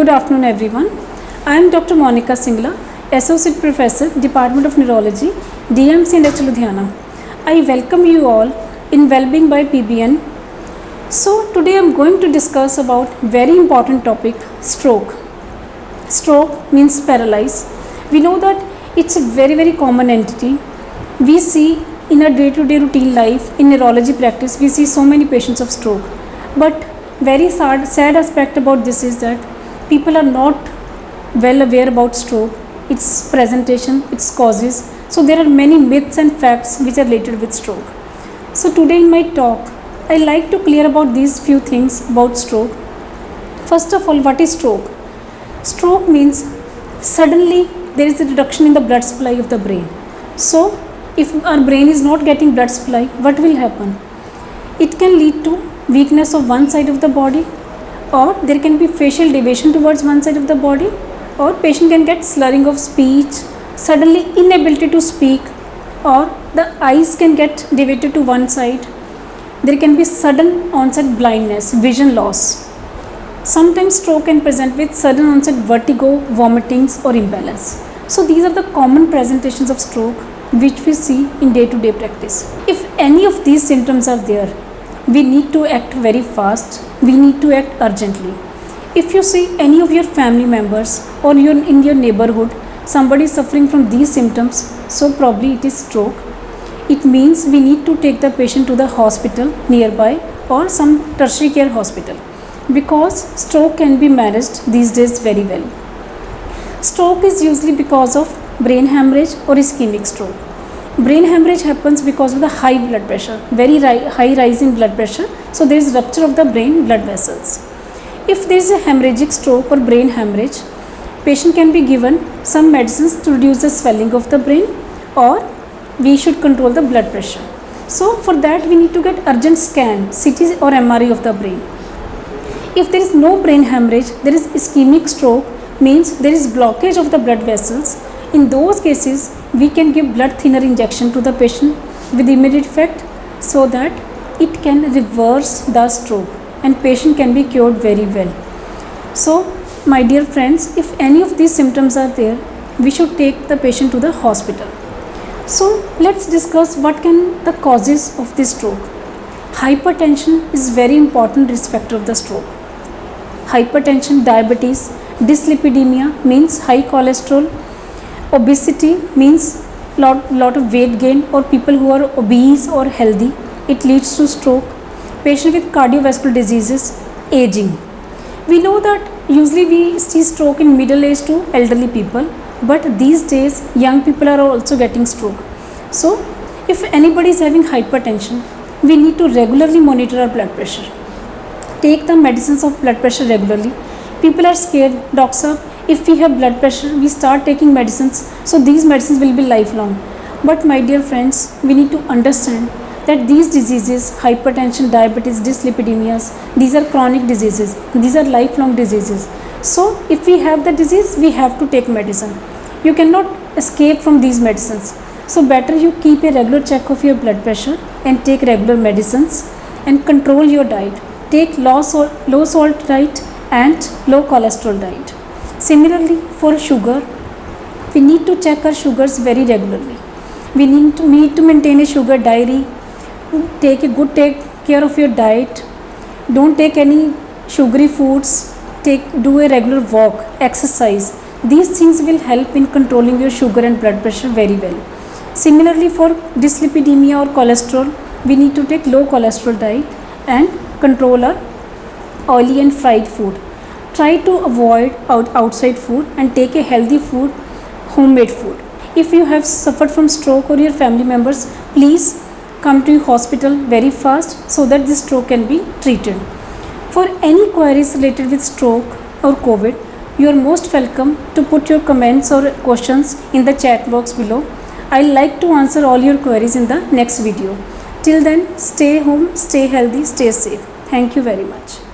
Good afternoon everyone. I am Dr. Monica Singla, Associate Professor, Department of Neurology, DMC and H Ludhiana. I welcome you all in Wellbeing by PBN. So today I am going to discuss about very important topic, stroke. Stroke means paralyze. We know that it's a very common entity. We see in a day-to-day routine life, in neurology practice, we see so many patients of stroke. But very sad aspect about this is that people are not well aware about stroke, its presentation, its causes. So there are many myths and facts which are related with stroke. So today in my talk, I like to clear about these few things about stroke. First of all, what is stroke? Stroke means suddenly there is a reduction in the blood supply of the brain. So if our brain is not getting blood supply, what will happen? It can lead to weakness of one side of the body, or there can be facial deviation towards one side of the body, or patient can get slurring of speech, suddenly inability to speak, or the eyes can get deviated to one side. There can be sudden onset blindness, vision loss. Sometimes stroke can present with sudden onset vertigo, vomitings or imbalance. So these are the common presentations of stroke which we see in day-to-day practice. If any of these symptoms are there, we need to act very fast. We need to act urgently. If you see any of your family members or in your neighborhood, somebody suffering from these symptoms, so probably it is stroke. It means we need to take the patient to the hospital nearby or some tertiary care hospital, because stroke can be managed these days very well. Stroke is usually because of brain hemorrhage or ischemic stroke. Brain hemorrhage happens because of the high blood pressure, very high rise in blood pressure. So there is rupture of the brain blood vessels. If there is a hemorrhagic stroke or brain hemorrhage, patient can be given some medicines to reduce the swelling of the brain, or we should control the blood pressure. So for that we need to get urgent scan, CT or MRI of the brain. If there is no brain hemorrhage, there is ischemic stroke, means there is blockage of the blood vessels. In those cases, we can give blood thinner injection to the patient with immediate effect, so that it can reverse the stroke and patient can be cured very well. So my dear friends, if any of these symptoms are there, we should take the patient to the hospital. So let's discuss what can the causes of this stroke. Hypertension is very important risk factor of the stroke. Hypertension, diabetes, dyslipidemia means high cholesterol, obesity means lot of weight gain, or people who are obese or healthy, it leads to stroke. Patient with cardiovascular diseases, aging. We know that usually we see stroke in middle age to elderly people, but these days young people are also getting stroke. So if anybody is having hypertension, we need to regularly monitor our blood pressure. Take the medicines of blood pressure regularly. People are scared, doctor, if we have blood pressure, we start taking medicines, so these medicines will be lifelong. But my dear friends, we need to understand that these diseases, hypertension, diabetes, dyslipidemias, these are chronic diseases, these are lifelong diseases. So if we have the disease, we have to take medicine. You cannot escape from these medicines. So better you keep a regular check of your blood pressure and take regular medicines and control your diet. Take low salt diet and low cholesterol diet. Similarly, for sugar, we need to check our sugars very regularly. We need to maintain a sugar diary. Take care of your diet. Don't take any sugary foods. Do a regular walk, exercise. These things will help in controlling your sugar and blood pressure very well. Similarly, for dyslipidemia or cholesterol, we need to take low cholesterol diet and control our oily and fried food. Try to avoid outside food and take a healthy food, homemade food. If you have suffered from stroke or your family members, please come to hospital very fast so that this stroke can be treated. For any queries related with stroke or COVID, you are most welcome to put your comments or questions in the chat box below. I like to answer all your queries in the next video. Till then, stay home, stay healthy, stay safe. Thank you very much.